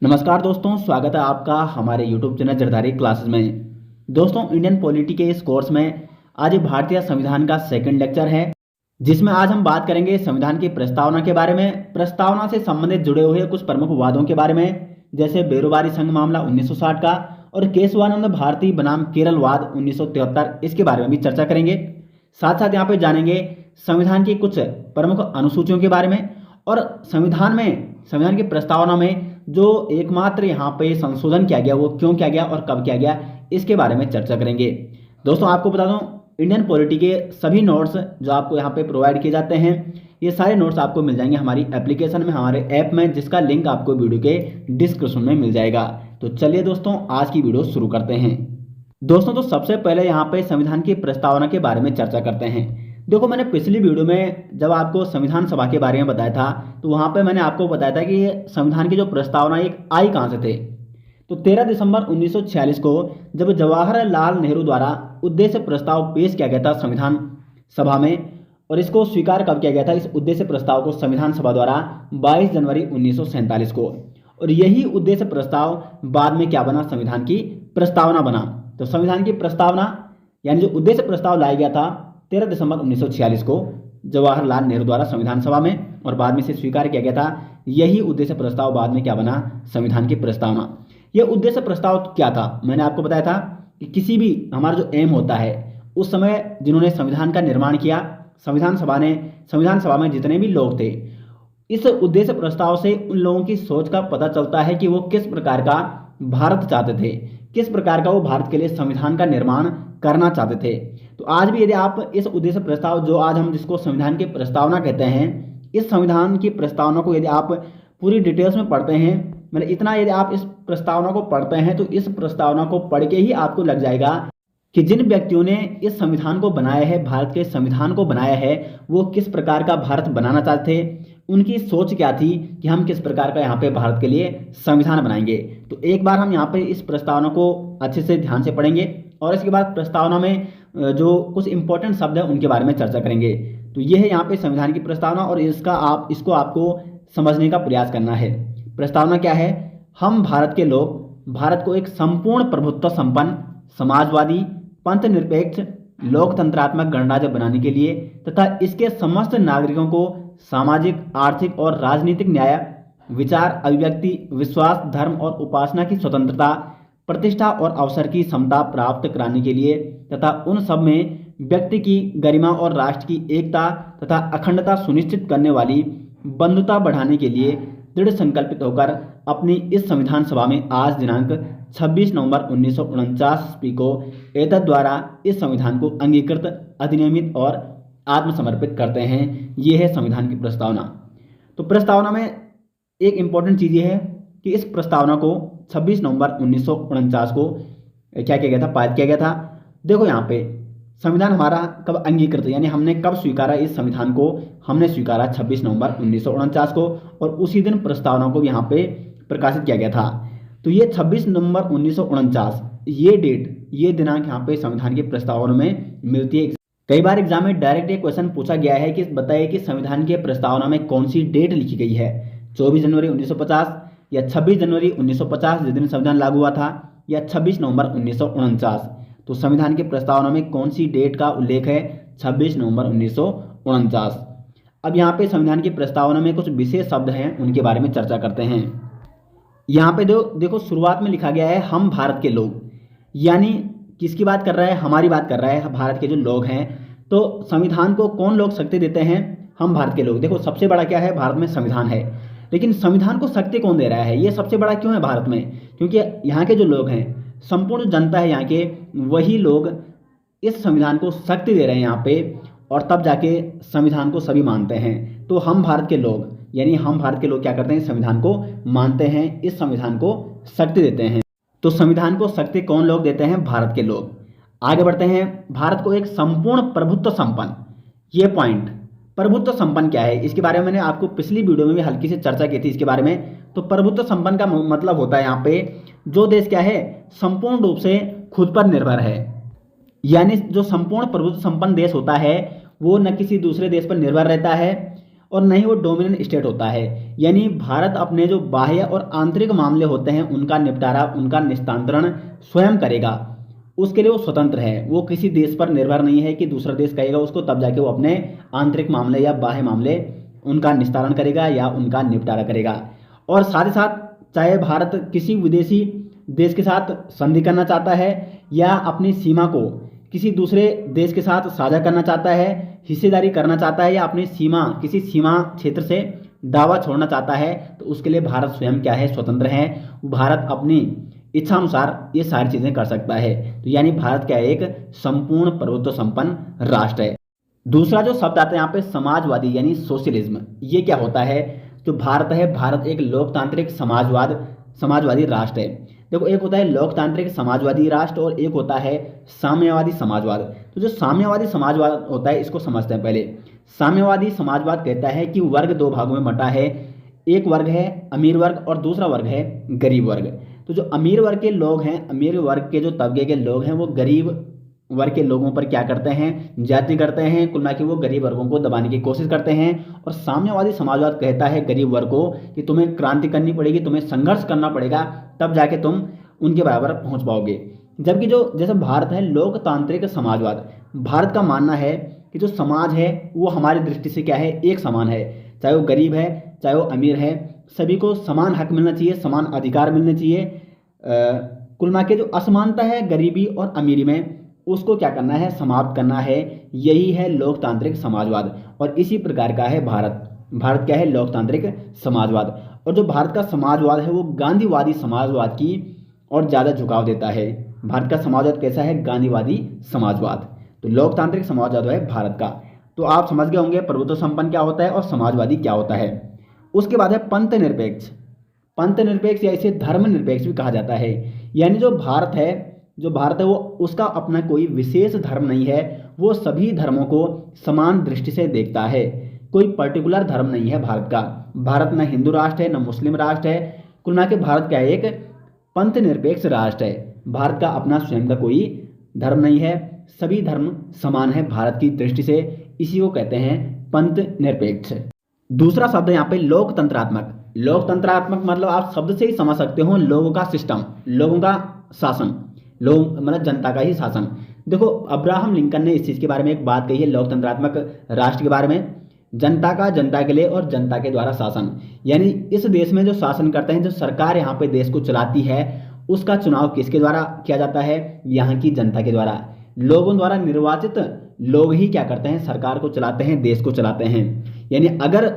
नमस्कार दोस्तों, स्वागत है आपका हमारे YouTube चैनल जरदारी क्लासेस में। दोस्तों, इंडियन पॉलिटी के इस कोर्स में आज भारतीय संविधान का सेकंड लेक्चर है, जिसमें आज हम बात करेंगे संविधान की प्रस्तावना के बारे में, प्रस्तावना से संबंधित जुड़े हुए कुछ प्रमुख वादों के बारे में, जैसे बेरोबारी संघ मामला 1960 का और केशवानंद भारती बनाम केरल वाद 1973, इसके बारे में भी चर्चा करेंगे। साथ साथ यहाँ पे जानेंगे संविधान की कुछ प्रमुख अनुसूचियों के बारे में और संविधान की प्रस्तावना में जो एकमात्र यहाँ पे संशोधन किया गया वो क्यों किया गया और कब किया गया, इसके बारे में चर्चा करेंगे। दोस्तों, आपको बता दूं, इंडियन पॉलिटी के सभी नोट्स जो आपको यहाँ पे प्रोवाइड किए जाते हैं, ये सारे नोट्स आपको मिल जाएंगे हमारी एप्लीकेशन में, हमारे ऐप में, जिसका लिंक आपको वीडियो के डिस्क्रिप्शन में मिल जाएगा। तो चलिए दोस्तों, आज की वीडियो शुरू करते हैं। दोस्तों, तो सबसे पहले यहाँ पे संविधान की प्रस्तावना के बारे में चर्चा करते हैं। देखो, मैंने पिछली वीडियो में जब आपको संविधान सभा के बारे में बताया था, तो वहाँ पे मैंने आपको बताया था कि संविधान की जो प्रस्तावना एक आई कहाँ से थे। तो 13 दिसंबर 1946 को जब जवाहरलाल नेहरू द्वारा उद्देश्य प्रस्ताव पेश किया गया था संविधान सभा में, और इसको स्वीकार कब किया गया था, इस उद्देश्य प्रस्ताव को संविधान सभा द्वारा 22 जनवरी 1947 को। और यही उद्देश्य प्रस्ताव बाद में क्या बना, संविधान की प्रस्तावना बना। तो संविधान की प्रस्तावना यानी जो उद्देश्य प्रस्ताव लाया गया था 13 दिसंबर 1946 को जवाहरलाल नेहरू द्वारा संविधान सभा में, और बाद में इसे स्वीकार किया गया था, यही उद्देश्य प्रस्ताव बाद में क्या बना, संविधान की प्रस्तावना। यह उद्देश्य प्रस्ताव क्या था, मैंने आपको बताया था कि किसी भी हमारा जो एम होता है, उस समय जिन्होंने संविधान का निर्माण किया, संविधान सभा में जितने भी लोग थे, इस उद्देश्य प्रस्ताव से उन लोगों की सोच का पता चलता है कि वो किस प्रकार का भारत चाहते थे, किस प्रकार का वो भारत के लिए संविधान का निर्माण करना चाहते थे। तो आज भी यदि आप इस उद्देश्य प्रस्ताव, जो आज हम जिसको संविधान की प्रस्तावना कहते हैं, इस संविधान की प्रस्तावना को यदि आप पूरी डिटेल्स में पढ़ते हैं, मतलब इतना यदि आप इस प्रस्तावना को पढ़ते हैं, तो इस प्रस्तावना को पढ़ के ही आपको लग जाएगा कि जिन व्यक्तियों ने इस संविधान को बनाया है, भारत के संविधान को बनाया है, वो किस प्रकार का भारत बनाना चाहते थे, उनकी सोच क्या थी कि हम किस प्रकार का यहाँ पे भारत के लिए संविधान बनाएंगे। तो एक बार हम यहाँ पे इस प्रस्तावना को अच्छे से ध्यान से पढ़ेंगे और इसके बाद प्रस्तावना में जो कुछ इंपॉर्टेंट शब्द है उनके बारे में चर्चा करेंगे। तो ये है यहाँ पे संविधान की प्रस्तावना, और इसको आपको समझने का प्रयास करना है। प्रस्तावना क्या है, हम भारत के लोग भारत को एक संपूर्ण प्रभुत्व संपन्न, समाजवादी, पंथ निरपेक्ष, लोकतंत्रात्मक गणराज्य बनाने के लिए तथा इसके समस्त नागरिकों को सामाजिक, आर्थिक और राजनीतिक न्याय, विचार, अभिव्यक्ति, विश्वास, धर्म और उपासना की स्वतंत्रता, प्रतिष्ठा और अवसर की समता प्राप्त कराने के लिए तथा उन सब में व्यक्ति की गरिमा और राष्ट्र की एकता तथा अखंडता सुनिश्चित करने वाली बंधुता बढ़ाने के लिए दृढ़ संकल्पित होकर अपनी इस संविधान सभा में आज दिनांक 26 नवंबर 1949 ईस्वी को एतद द्वारा इस संविधान को अंगीकृत, अधिनियमित और आत्मसमर्पित करते हैं। ये है संविधान की प्रस्तावना। तो प्रस्तावना में एक इम्पॉर्टेंट चीज़ ये है कि इस प्रस्तावना को 26 नवंबर 1949 को क्या किया गया था, पारित किया गया था। देखो, यहाँ पे संविधान हमारा कब अंगीकृत, यानी हमने कब स्वीकारा इस संविधान को, हमने स्वीकारा 26 नवंबर 1949 को, और उसी दिन प्रस्तावना को यहाँ पे प्रकाशित किया गया था। तो ये 26 नवंबर 1949 ये डेट, ये दिनांक यहाँ पे संविधान की प्रस्तावना में मिलती है। कई बार एग्जाम में डायरेक्ट ये क्वेश्चन पूछा गया है कि बताइए कि संविधान के प्रस्तावना में कौन सी डेट लिखी गई है, 24 जनवरी 1950 या 26 जनवरी 1950 जिस दिन संविधान लागू हुआ था, या 26 नवंबर 1949। तो संविधान की प्रस्तावना में कौन सी डेट का उल्लेख है, 26 नवंबर 1949। अब यहाँ पे संविधान की प्रस्तावना में कुछ विशेष शब्द हैं, उनके बारे में चर्चा करते हैं। यहाँ पे देखो शुरुआत में लिखा गया है हम भारत के लोग, यानी किसकी बात कर रहा है, हमारी बात कर रहा है, भारत के जो लोग हैं। तो संविधान को कौन लोग शक्ति देते हैं, हम भारत के लोग। देखो, सबसे बड़ा क्या है, भारत में संविधान है, लेकिन संविधान को शक्ति कौन दे रहा है, ये सबसे बड़ा क्यों है भारत में, क्योंकि यहाँ के जो लोग हैं, संपूर्ण जनता है यहाँ के, वही लोग इस संविधान को शक्ति दे रहे हैं यहाँ पे, और तब जाके संविधान को सभी मानते हैं। तो हम भारत के लोग, यानी हम भारत के लोग क्या करते हैं, संविधान को मानते हैं, इस संविधान को शक्ति देते हैं। तो संविधान को शक्ति कौन लोग देते हैं, भारत के लोग। आगे बढ़ते हैं, भारत को एक संपूर्ण प्रभुत्व संपन्न, ये पॉइंट, प्रभुत्व संपन्न क्या है, इसके बारे में मैंने आपको पिछली वीडियो में भी हल्की से चर्चा की थी इसके बारे में। तो प्रभुत्व संपन्न का मतलब होता है यहाँ पे जो देश क्या है, संपूर्ण रूप से खुद पर निर्भर है, यानी जो संपूर्ण प्रभुत्व संपन्न देश होता है वो न किसी दूसरे देश पर निर्भर रहता है और न ही वो डोमिनेंट स्टेट होता है। यानी भारत अपने जो बाह्य और आंतरिक मामले होते हैं उनका निपटारा, उनका निस्तांतरण स्वयं करेगा। उसके लिए वो स्वतंत्र है, वो किसी देश पर निर्भर नहीं है कि दूसरा देश कहेगा उसको तब जाके वो अपने आंतरिक मामले या बाह्य मामले उनका निस्तारण करेगा या उनका निपटारा करेगा। और साथ ही साथ चाहे भारत किसी विदेशी देश के साथ संधि करना चाहता है या अपनी सीमा को किसी दूसरे देश के साथ साझा करना चाहता है, हिस्सेदारी करना चाहता है या अपनी सीमा किसी सीमा क्षेत्र से दावा छोड़ना चाहता है, तो उसके लिए भारत स्वयं क्या है, स्वतंत्र है। भारत अपनी इच्छानुसार ये सारी चीज़ें कर सकता है। तो यानी भारत क्या है, एक संपूर्ण प्रभुत्व संपन्न राष्ट्र है। दूसरा जो शब्द आता है यहाँ पे समाजवादी यानी सोशलिज्म, ये क्या होता है? जो भारत है, भारत एक लोकतांत्रिक समाजवादी राष्ट्र है। देखो, एक होता है लोकतांत्रिक समाजवादी राष्ट्र और एक होता है साम्यवादी समाजवाद। तो जो साम्यवादी समाजवाद होता है इसको समझते हैं पहले। साम्यवादी समाजवाद कहता है कि वर्ग दो भागों में बंटा है, एक वर्ग है अमीर वर्ग और दूसरा वर्ग है गरीब वर्ग। तो जो अमीर वर्ग के लोग हैं, अमीर वर्ग के जो तबके के लोग हैं, वो गरीब वर्ग के लोगों पर क्या करते हैं, जाति करते हैं, कुल मिला के वो गरीब वर्गों को दबाने की कोशिश करते हैं। और साम्यवादी समाजवाद कहता है गरीब वर्ग को कि तुम्हें क्रांति करनी पड़ेगी, तुम्हें संघर्ष करना पड़ेगा, तब जाके तुम उनके बराबर पहुंच पाओगे। जबकि जो जैसे भारत है लोकतांत्रिक समाजवाद, भारत का मानना है कि जो समाज है वो हमारी दृष्टि से क्या है, एक समान है। चाहे वो गरीब है चाहे वो अमीर है, सभी को समान हक मिलना चाहिए, समान अधिकार मिलने चाहिए। कुल मिला के जो असमानता है गरीबी और अमीरी में, उसको क्या करना है, समाप्त करना है। यही है लोकतांत्रिक समाजवाद और इसी प्रकार का है भारत। भारत क्या है, लोकतांत्रिक समाजवाद। और जो भारत का समाजवाद है वो गांधीवादी समाजवाद की और ज़्यादा झुकाव देता है। भारत का समाजवाद कैसा है, गांधीवादी समाजवाद। तो लोकतांत्रिक समाजवाद है भारत का। तो आप समझ गए होंगे प्रभुत्व संपन्न क्या होता है और समाजवादी क्या होता है। उसके बाद है पंथ निरपेक्ष। पंथ निरपेक्ष या इसे धर्म निरपेक्ष भी कहा जाता है। यानी जो भारत है वो उसका अपना कोई विशेष धर्म नहीं है, वो सभी धर्मों को समान दृष्टि से देखता है। कोई पर्टिकुलर धर्म नहीं है भारत का। भारत न हिंदू राष्ट्र है न मुस्लिम राष्ट्र है। कुल मिला के भारत क्या है, एक पंथ निरपेक्ष राष्ट्र है। भारत का अपना स्वयं का कोई धर्म नहीं है, सभी धर्म समान है भारत की दृष्टि से। इसी को कहते हैं पंथ निरपेक्ष। दूसरा शब्द है यहाँ पे लोकतंत्रात्मक। लोकतंत्रात्मक मतलब आप शब्द से ही समझ सकते हो, लोगों का सिस्टम, लोगों का शासन, लोग मतलब जनता का ही शासन। देखो, अब्राहम लिंकन ने इस चीज़ के बारे में एक बात कही है लोकतंत्रात्मक राष्ट्र के बारे में, जनता का, जनता के लिए और जनता के द्वारा शासन। यानी इस देश में जो शासन करते हैं, जो सरकार यहाँ पे देश को चलाती है, उसका चुनाव किसके द्वारा किया जाता है, यहाँ की जनता के द्वारा। लोगों द्वारा निर्वाचित लोग ही क्या करते हैं, सरकार को चलाते हैं, देश को चलाते हैं। यानी अगर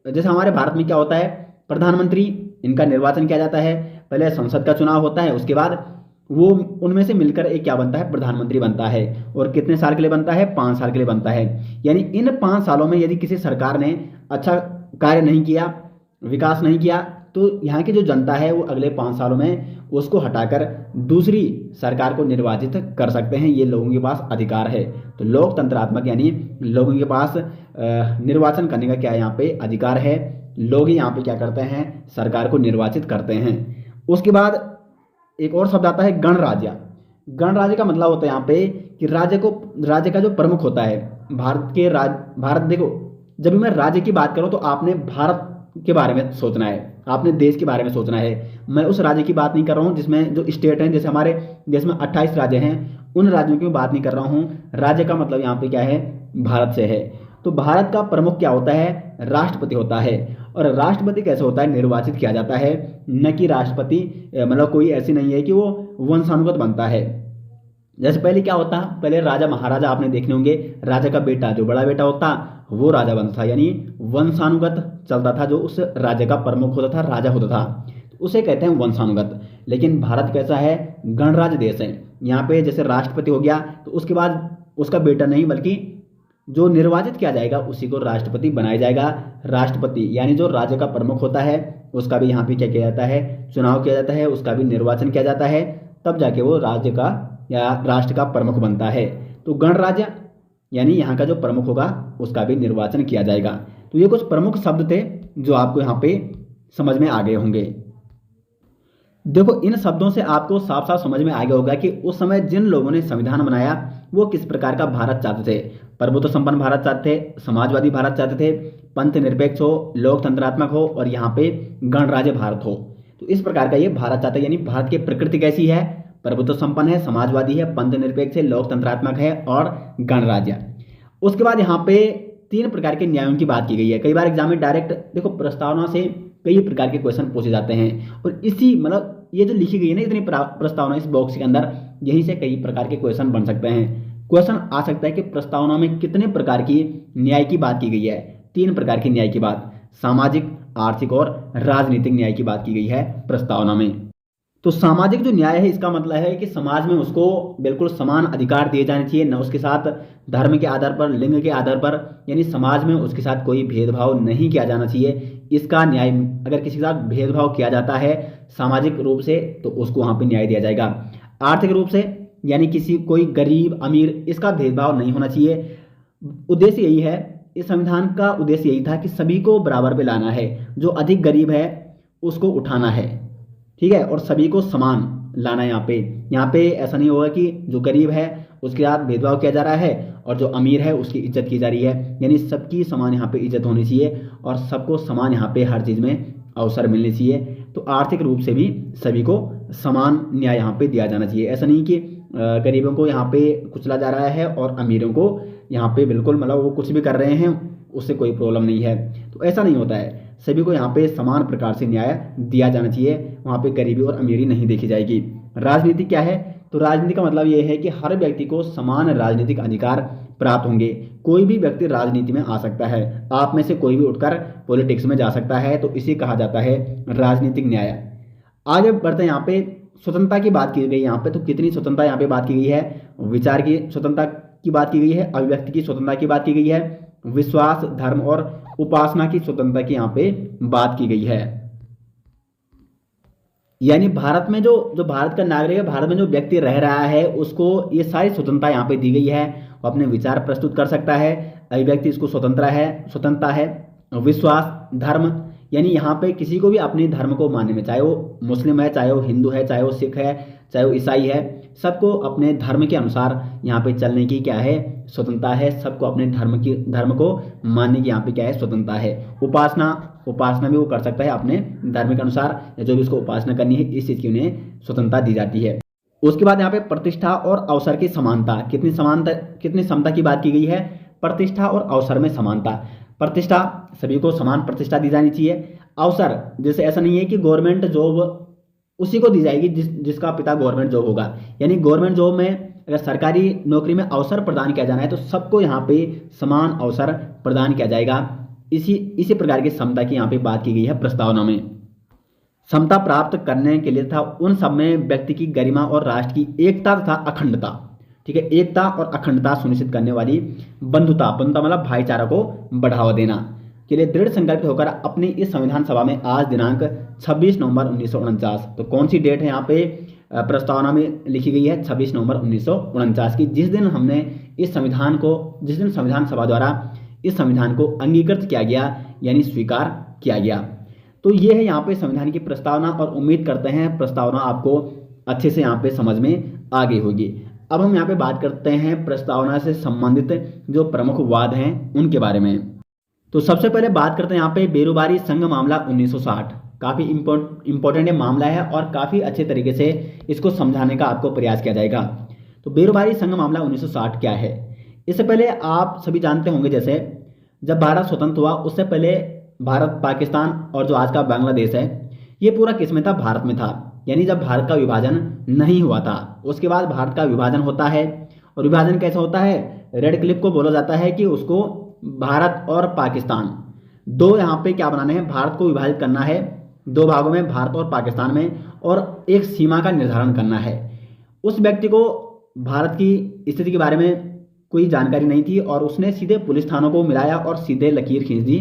जैसे हमारे भारत में क्या होता है, प्रधानमंत्री, इनका निर्वाचन किया जाता है, पहले संसद का चुनाव होता है, उसके बाद वो उनमें से मिलकर एक क्या बनता है, प्रधानमंत्री बनता है। और कितने साल के लिए बनता है, 5 साल के लिए बनता है। यानी इन 5 सालों में यदि किसी सरकार ने अच्छा कार्य नहीं किया, विकास नहीं किया, तो यहाँ की जो जनता है वो अगले 5 सालों में उसको हटाकर दूसरी सरकार को निर्वाचित कर सकते हैं। ये लोगों के पास अधिकार है। तो लोकतंत्रात्मक यानी लोगों के पास निर्वाचन करने का क्या यहाँ पे अधिकार है। लोग ही यहाँ पे क्या करते हैं, सरकार को निर्वाचित करते हैं। उसके बाद एक और शब्द आता है गणराज्य। गणराज्य का मतलब होता है यहाँ पे कि राज्य का जो प्रमुख होता है, भारत देखो, जब मैं राज्य की बात करूँ तो आपने भारत के बारे में सोचना है, आपने देश के बारे में सोचना है। मैं उस राज्य की बात नहीं कर रहा हूँ जिसमें जो स्टेट हैं, जैसे हमारे देश में 28 राज्य हैं, उन राज्यों की बात नहीं कर रहा हूँ। राज्य का मतलब यहाँ पे क्या है, भारत से है। तो भारत का प्रमुख क्या होता है, राष्ट्रपति होता है। और राष्ट्रपति कैसे होता है, निर्वाचित किया जाता है, न कि राष्ट्रपति मतलब कोई ऐसी नहीं है कि वो वंशानुगत बनता है। जैसे पहले क्या होता, पहले राजा महाराजा आपने देखने होंगे, राजा का बेटा जो बड़ा बेटा होता वो राजा बनता था, यानी वंशानुगत चलता था। जो उस राज्य का प्रमुख होता था, राजा होता था, उसे कहते हैं वंशानुगत। लेकिन भारत कैसा है, गणराज्य देश है। यहाँ पे जैसे राष्ट्रपति हो गया तो उसके बाद उसका बेटा नहीं बल्कि जो निर्वाचित किया जाएगा उसी को राष्ट्रपति बनाया जाएगा। राष्ट्रपति यानी जो राज्य का प्रमुख होता है उसका भी यहाँ पे क्या किया जाता है, चुनाव किया जाता है, उसका भी निर्वाचन किया जाता है, तब जाके वो राज्य का या राष्ट्र का प्रमुख बनता है। तो गणराज्य यानी यहाँ का जो प्रमुख होगा उसका भी निर्वाचन किया जाएगा। तो ये कुछ प्रमुख शब्द थे जो आपको यहाँ पे समझ में आ गए होंगे। देखो, इन शब्दों से आपको साफ साफ समझ में आ गया होगा कि उस समय जिन लोगों ने संविधान बनाया वो किस प्रकार का भारत चाहते थे। प्रभुत्व संपन्न भारत चाहते थे, समाजवादी भारत चाहते थे, पंथ निरपेक्ष हो, लोकतंत्रात्मक हो और यहाँ पे गणराज्य भारत हो। तो इस प्रकार का ये भारत चाहता है। यानी भारत की प्रकृति कैसी है? प्रभुत्व संपन्न है, समाजवादी है, पंथ निरपेक्ष है, लोकतंत्रात्मक है और गणराज्य। उसके बाद यहाँ पे तीन प्रकार के न्यायों की बात की गई है। कई बार एग्जाम में डायरेक्ट देखो प्रस्तावना से कई प्रकार के क्वेश्चन पूछे जाते हैं और इसी मतलब ये जो लिखी गई है ना इतनी प्रस्तावना इस बॉक्स के अंदर, यहीं से कई प्रकार के क्वेश्चन बन सकते हैं। क्वेश्चन आ सकता है कि प्रस्तावना में कितने प्रकार की न्याय की बात की गई है? तीन प्रकार की न्याय की बात, सामाजिक, आर्थिक और राजनीतिक न्याय की बात की गई है प्रस्तावना में। तो सामाजिक जो न्याय है इसका मतलब है कि समाज में उसको बिल्कुल समान अधिकार दिए जाने चाहिए, न उसके साथ धर्म के आधार पर, लिंग के आधार पर, यानी समाज में उसके साथ कोई भेदभाव नहीं किया जाना चाहिए। इसका न्याय, अगर किसी के साथ भेदभाव किया जाता है सामाजिक रूप से तो उसको वहाँ पे न्याय दिया जाएगा। आर्थिक रूप से यानी किसी कोई गरीब अमीर इसका भेदभाव नहीं होना चाहिए। उद्देश्य यही है, इस संविधान का उद्देश्य यही था कि सभी को बराबर पे लाना है, जो अधिक गरीब है उसको उठाना है, ठीक है, और सभी को समान लाना है। यहाँ पे ऐसा नहीं होगा कि जो गरीब है उसके साथ भेदभाव किया जा रहा है और जो अमीर है उसकी इज्जत की जा रही है। यानी सबकी समान यहाँ पे इज्जत होनी चाहिए और सबको समान यहाँ पे हर चीज़ में अवसर मिलने चाहिए। तो आर्थिक रूप से भी सभी को समान न्याय यहाँ पे दिया जाना चाहिए। ऐसा नहीं कि गरीबों को यहाँ पे कुचला जा रहा है और अमीरों को यहाँ पे बिल्कुल मतलब वो कुछ भी कर रहे हैं उससे कोई प्रॉब्लम नहीं है। तो ऐसा नहीं होता है, सभी को यहाँ पे समान प्रकार से न्याय दिया जाना चाहिए, वहाँ पे गरीबी और अमीरी नहीं देखी जाएगी। राजनीति क्या है? तो राजनीति का मतलब ये है कि हर व्यक्ति को समान राजनीतिक अधिकार प्राप्त होंगे। कोई भी व्यक्ति राजनीति में आ सकता है, आप में से कोई भी उठकर पॉलिटिक्स में जा सकता है, तो इसे कहा जाता है राजनीतिक न्याय। आगे बढ़ते हैं, यहाँ पे स्वतंत्रता की बात की गई। यहाँ पे तो कितनी स्वतंत्रता यहाँ पे बात की गई है? विचार की स्वतंत्रता की बात की गई है, अभिव्यक्ति की स्वतंत्रता की बात की गई है, विश्वास, धर्म और उपासना की स्वतंत्रता की यहाँ पे बात की गई है। यानी भारत में जो जो भारत का नागरिक है, भारत में जो व्यक्ति रह रहा है उसको ये सारी स्वतंत्रता यहाँ पे दी गई है। वो अपने विचार प्रस्तुत कर सकता है, अभिव्यक्ति इसको स्वतंत्रता है। विश्वास, धर्म, यानी यहाँ पे किसी को भी अपने धर्म को मानने में, चाहे वो मुस्लिम है, चाहे वो हिंदू है, चाहे वो सिख है, चाहे वो ईसाई है, सबको अपने धर्म के अनुसार यहाँ पे चलने की क्या है? स्वतंत्रता है। सबको अपने धर्म को मानने की यहाँ पे क्या है? स्वतंत्रता है। उपासना भी वो कर सकता है अपने धर्म के अनुसार, या जो भी उसको उपासना करनी है इस चीज़ की उन्हें स्वतंत्रता दी जाती है। उसके बाद यहाँ पे प्रतिष्ठा और अवसर की समानता, कितनी समता की बात की गई है? प्रतिष्ठा और अवसर में समानता। प्रतिष्ठा, सभी को समान प्रतिष्ठा दी जानी चाहिए। अवसर, जैसे ऐसा नहीं है कि गवर्नमेंट जॉब उसी को दी जाएगी जिसका पिता गवर्नमेंट जॉब होगा। यानी गवर्नमेंट जॉब में अगर सरकारी नौकरी में अवसर प्रदान किया जाना है तो सबको यहाँ पे समान अवसर प्रदान किया जाएगा। इसी प्रकार की समता की यहाँ पे बात की गई है प्रस्तावना में। समता प्राप्त करने के लिए था उन सब में व्यक्ति की गरिमा और राष्ट्र की एकता तथा अखंडता, ठीक है, एकता और अखंडता सुनिश्चित करने वाली बंधुता मतलब भाईचारा को बढ़ावा देना के लिए दृढ़ संकल्पित होकर अपनी इस संविधान सभा में आज दिनांक 26 नवंबर 1949, तो कौन सी डेट है यहाँ पे प्रस्तावना में लिखी गई है? 26 नवंबर 1949 की, जिस दिन संविधान सभा द्वारा इस संविधान को अंगीकृत किया गया यानी स्वीकार किया गया। तो ये है यहाँ पे संविधान की प्रस्तावना और उम्मीद करते हैं प्रस्तावना आपको अच्छे से यहाँ पे समझ में आ गई होगी। अब हम यहाँ पे बात करते हैं प्रस्तावना से संबंधित जो प्रमुख वाद हैं उनके बारे में। तो सबसे पहले बात करते हैं यहाँ पे बेरोजगारी संघ मामला 1960। काफ़ी इंपॉर्टेंट ये मामला है और काफ़ी अच्छे तरीके से इसको समझाने का आपको प्रयास किया जाएगा। तो बेरोजगारी संघ मामला 1960 क्या है? इससे पहले आप सभी जानते होंगे, जैसे जब भारत स्वतंत्र हुआ उससे पहले भारत, पाकिस्तान और जो आज का बांग्लादेश है ये पूरा किस में था? भारत में था। यानी जब भारत का विभाजन नहीं हुआ था, उसके बाद भारत का विभाजन होता है। और विभाजन कैसे होता है? रेड क्लिफ को बोला जाता है कि उसको भारत और पाकिस्तान दो यहाँ पे क्या बनाने हैं? भारत को विभाजित करना है दो भागों में, भारत और पाकिस्तान में, और एक सीमा का निर्धारण करना है। उस व्यक्ति को भारत की स्थिति के बारे में कोई जानकारी नहीं थी और उसने सीधे पुलिस थानों को मिलाया और सीधे लकीर खींच दी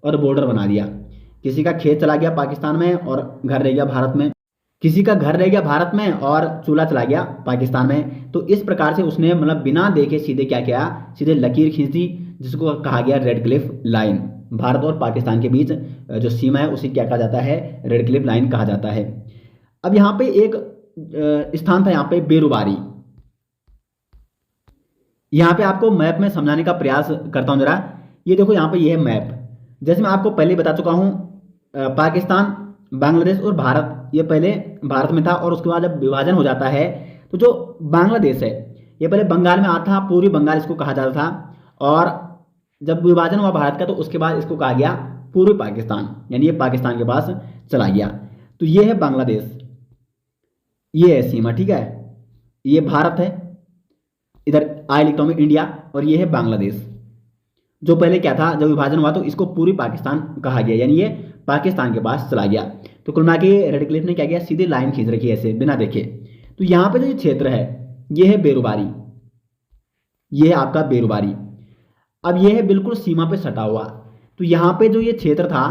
और बॉर्डर बना दिया। किसी का खेत चला गया पाकिस्तान में और घर रह गया भारत में, किसी का घर रह गया भारत में और चूल्हा चला गया पाकिस्तान में। तो इस प्रकार से उसने मतलब बिना देखे सीधे क्या किया? सीधे लकीर खींच दी, जिसको कहा गया रेड क्लिफ लाइन। भारत और पाकिस्तान के बीच जो सीमा है उसे क्या कहा जाता है? रेड क्लिफ लाइन कहा जाता है। अब यहाँ पे एक स्थान था यहाँ पे बेरुबारी। यहाँ पे आपको मैप में समझाने का प्रयास करता हूँ जरा। ये देखो यहाँ पे ये है मैप। जैसे मैं आपको पहले बता चुका हूँ, पाकिस्तान, बांग्लादेश और भारत, ये पहले भारत में था और उसके बाद जब विभाजन हो जाता है तो जो बांग्लादेश है ये पहले बंगाल में आता था, पूर्वी बंगाल इसको कहा जाता था। और जब विभाजन हुआ भारत का तो उसके बाद इसको कहा गया पूर्वी पाकिस्तान, यानी ये पाकिस्तान के पास चला गया। तो ये है बांग्लादेश, ये है सीमा, ठीक है। ये भारत है, इधर आई लिखता हूं मैं इंडिया, और ये है बांग्लादेश। जो पहले क्या था, जब विभाजन हुआ तो इसको पूर्वी पाकिस्तान कहा गया, यानी ये पाकिस्तान के पास चला गया। तो कुल मिला के रेडक्लिफ ने क्या किया, सीधे लाइन खींच रखी है ऐसे बिना देखे। तो यहाँ पे जो ये क्षेत्र है ये है बेरुबारी, ये है आपका बेरुबारी। अब ये है बिल्कुल सीमा पे सटा हुआ। तो यहाँ पे जो ये क्षेत्र था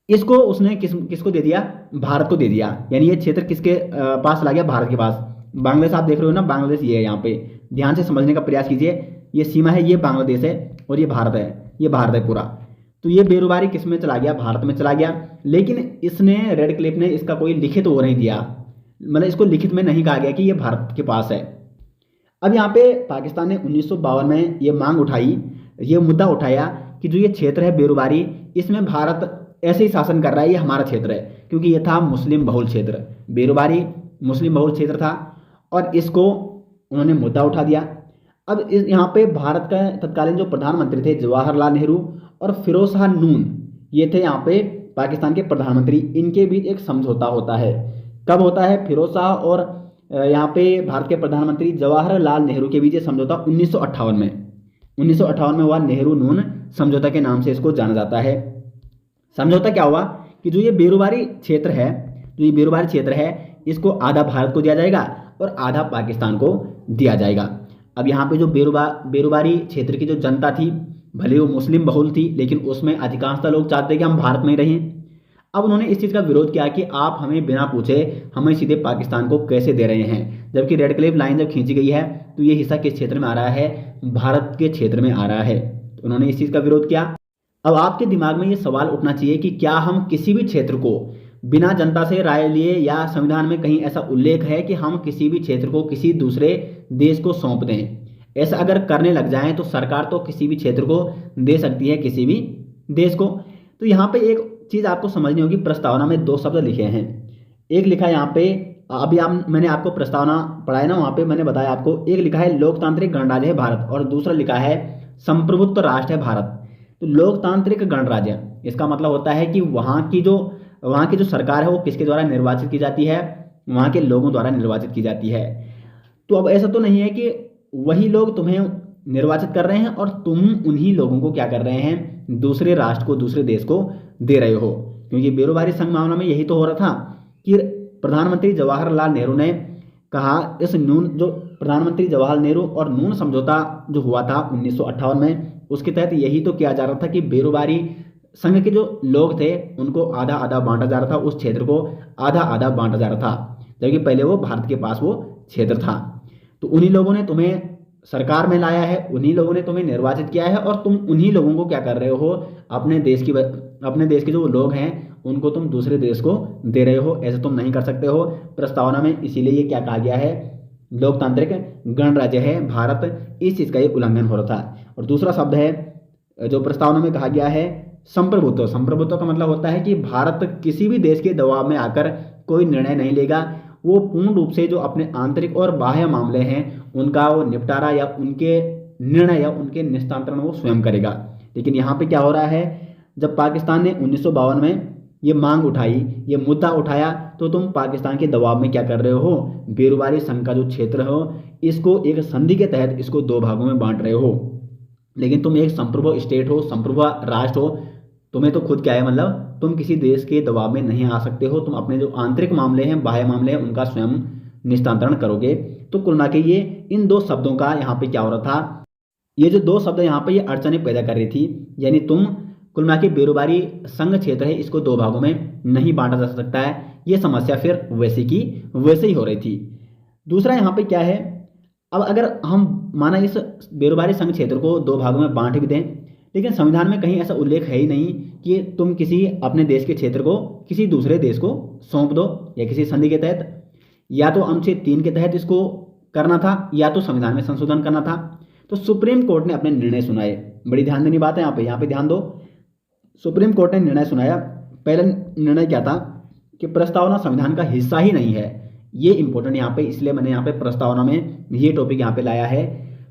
इसको उसने किसको दे दिया, भारत को दे दिया। यानी ये क्षेत्र किसके पास चला गया, भारत के पास। बांग्लादेश आप देख रहे हो ना, बांग्लादेश ये है, यहाँ पे ध्यान से समझने का प्रयास कीजिए। ये सीमा है, ये बांग्लादेश है और ये भारत है, ये भारत है पूरा। तो ये बेरुबारी किस में चला गया, भारत में चला गया। लेकिन इसने रेडक्लिफ ने इसका कोई लिखित वो नहीं दिया, मतलब इसको लिखित में नहीं कहा गया कि ये भारत के पास है। अब यहाँ पे पाकिस्तान ने 1952 में ये मांग उठाई, ये मुद्दा उठाया कि जो ये क्षेत्र है बेरुबारी, इसमें भारत ऐसे ही शासन कर रहा है, ये हमारा क्षेत्र है, क्योंकि ये था मुस्लिम बहुल क्षेत्र। बेरुबारी मुस्लिम बहुल क्षेत्र था और इसको उन्होंने मुद्दा उठा दिया। अब यहाँ पे भारत का तत्कालीन जो प्रधानमंत्री थे जवाहरलाल नेहरू और फिरोज शाह नून, ये थे यहाँ पे पाकिस्तान के प्रधानमंत्री। इनके बीच एक समझौता होता है। कब होता है, फिरोज शाह और यहाँ पे भारत के प्रधानमंत्री जवाहरलाल नेहरू के बीच ये समझौता 1958 में 1958 में हुआ। नेहरू नून समझौता के नाम से इसको जाना जाता है। समझौता क्या हुआ कि जो ये बेरुबारी क्षेत्र है, जो ये बेरुबारी क्षेत्र है, इसको आधा भारत को दिया जाएगा और आधा पाकिस्तान को दिया जाएगा। अब यहाँ पे जो बेरुबारी क्षेत्र की जो जनता थी, भले वो मुस्लिम बहुल थी, लेकिन उसमें अधिकांशतः लोग चाहते कि हम भारत में ही रहें। अब उन्होंने इस चीज़ का विरोध किया कि आप हमें बिना पूछे हमें सीधे पाकिस्तान को कैसे दे रहे हैं, जबकि रेडक्लिफ लाइन जब खींची गई है तो ये हिस्सा किस क्षेत्र में आ रहा है, भारत के क्षेत्र में आ रहा है। तो उन्होंने इस चीज़ का विरोध किया। अब आपके दिमाग में ये सवाल उठना चाहिए कि क्या हम किसी भी क्षेत्र को बिना जनता से राय लिए, या संविधान में कहीं ऐसा उल्लेख है कि हम किसी भी क्षेत्र को किसी दूसरे देश को सौंप दें? ऐसा अगर करने लग जाएं तो सरकार तो किसी भी क्षेत्र को दे सकती है किसी भी देश को। तो यहाँ पे एक चीज़ आपको समझनी होगी, प्रस्तावना में 2 शब्द लिखे हैं। एक लिखा है यहाँ पे, अभी मैंने आपको प्रस्तावना पढ़ाया ना, वहाँ पे मैंने बताया आपको, एक लिखा है लोकतांत्रिक गणराज्य है भारत और दूसरा लिखा है संप्रभुत्व राष्ट्र है भारत। तो लोकतांत्रिक गणराज्य, इसका मतलब होता है कि वहाँ की जो सरकार है वो किसके द्वारा निर्वाचित की जाती है, वहाँ के लोगों द्वारा निर्वाचित की जाती है। तो अब ऐसा तो नहीं है कि वही लोग तुम्हें निर्वाचित कर रहे हैं और तुम उन्हीं लोगों को क्या कर रहे हैं, दूसरे राष्ट्र को, दूसरे देश को दे रहे हो। क्योंकि बेरोबारी संघ मामला में यही तो हो रहा था कि प्रधानमंत्री जवाहरलाल नेहरू ने कहा, इस नून, जो प्रधानमंत्री जवाहरलाल नेहरू और नून समझौता जो हुआ था 1958 में, उसके तहत यही तो किया जा रहा था कि बेरोबारी संघ के जो लोग थे उनको आधा आधा बांटा जा रहा था, उस क्षेत्र को आधा आधा बांटा जा रहा था, जबकि पहले वो भारत के पास वो क्षेत्र था। तो उन्हीं लोगों ने तुम्हें सरकार में लाया है, उन्हीं लोगों ने तुम्हें निर्वाचित किया है और तुम उन्हीं लोगों को क्या कर रहे हो, अपने देश के जो लोग हैं उनको तुम दूसरे देश को दे रहे हो। ऐसे तुम नहीं कर सकते हो प्रस्तावना में। इसीलिए ये क्या कहा गया है, लोकतांत्रिक गणराज्य है भारत, इस चीज़ का ये उल्लंघन हो रहा था। और दूसरा शब्द है जो प्रस्तावना में कहा गया है, संप्रभुत्व। संप्रभुत्व का मतलब होता है कि भारत किसी भी देश के दबाव में आकर कोई निर्णय नहीं लेगा, वो पूर्ण रूप से जो अपने आंतरिक और बाह्य मामले हैं उनका वो निपटारा या उनके निर्णय या उनके निस्तांतरण वो स्वयं करेगा। लेकिन यहाँ पे क्या हो रहा है, जब पाकिस्तान ने 1952 में ये मांग उठाई, ये मुद्दा उठाया, तो तुम पाकिस्तान के दबाव में क्या कर रहे हो, बेरुबारी संघ का जो क्षेत्र हो इसको एक संधि के तहत इसको 2 भागों में बांट रहे हो। लेकिन तुम एक संप्रभु स्टेट हो, संप्रभु राष्ट्र हो, तुम्हें तो खुद क्या है, मतलब तुम किसी देश के दबाव में नहीं आ सकते हो, तुम अपने जो आंतरिक मामले हैं, बाह्य मामले हैं, उनका स्वयं निस्तांतरण करोगे। तो कुल मिला के ये इन 2 शब्दों का यहाँ पे क्या हो रहा था, ये जो 2 शब्द यहाँ पे ये अड़चने पैदा कर रही थी। यानी तुम कुल मिला के बेरुबारी संघ क्षेत्र है इसको 2 भागों में नहीं बांटा जा सकता है, ये समस्या फिर वैसे की वैसे ही हो रही थी। दूसरा यहाँ पे क्या है, अब अगर हम माना इस बेरुबारी संघ क्षेत्र को 2 भागों में बांट भी दें, लेकिन संविधान में कहीं ऐसा उल्लेख है ही नहीं कि तुम किसी अपने देश के क्षेत्र को किसी दूसरे देश को सौंप दो, या किसी संधि के तहत, या तो अनुच्छेद 3 के तहत इसको करना था, या तो संविधान में संशोधन करना था। तो सुप्रीम कोर्ट ने अपने निर्णय सुनाए। बड़ी ध्यान देनी बात है यहाँ पे ध्यान दो। सुप्रीम कोर्ट ने निर्णय सुनाया। पहला निर्णय क्या था कि प्रस्तावना संविधान का हिस्सा ही नहीं है। ये इंपॉर्टेंट यहाँ पे, इसलिए मैंने यहाँ पे प्रस्तावना में ये टॉपिक यहाँ पे लाया है।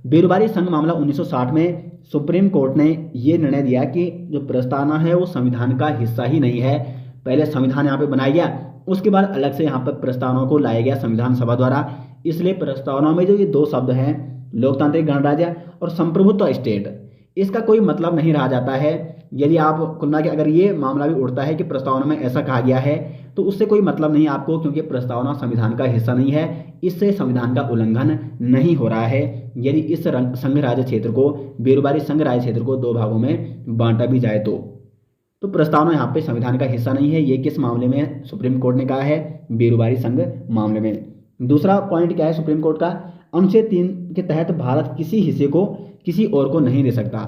बेरोजगारी संघ मामला 1960 में सुप्रीम कोर्ट ने ये निर्णय दिया कि जो प्रस्तावना है वो संविधान का हिस्सा ही नहीं है। पहले संविधान यहाँ पे बनाया गया, उसके बाद अलग से यहाँ पर प्रस्तावना को लाया गया संविधान सभा द्वारा। इसलिए प्रस्तावना में जो ये दो शब्द हैं, लोकतांत्रिक गणराज्य और संप्रभुत्व स्टेट, इसका कोई मतलब नहीं रहा जाता है। यदि आप कुल मिला के अगर ये मामला भी उठता है कि प्रस्तावना में ऐसा कहा गया है, तो उससे कोई मतलब नहीं आपको, क्योंकि प्रस्तावना संविधान का हिस्सा नहीं है। इससे संविधान का उल्लंघन नहीं हो रहा है यदि इस संघ राज्य क्षेत्र को, बेरोजगारी संघ राज्य क्षेत्र को दो भागों में बांटा भी जाए तो प्रस्तावना यहाँ पे संविधान का हिस्सा नहीं है। ये किस मामले में सुप्रीम कोर्ट ने कहा है? बेरोजगारी संघ मामले में। दूसरा पॉइंट क्या है सुप्रीम कोर्ट का? अनुच्छेद 3 के तहत भारत किसी हिस्से को किसी और को नहीं दे सकता।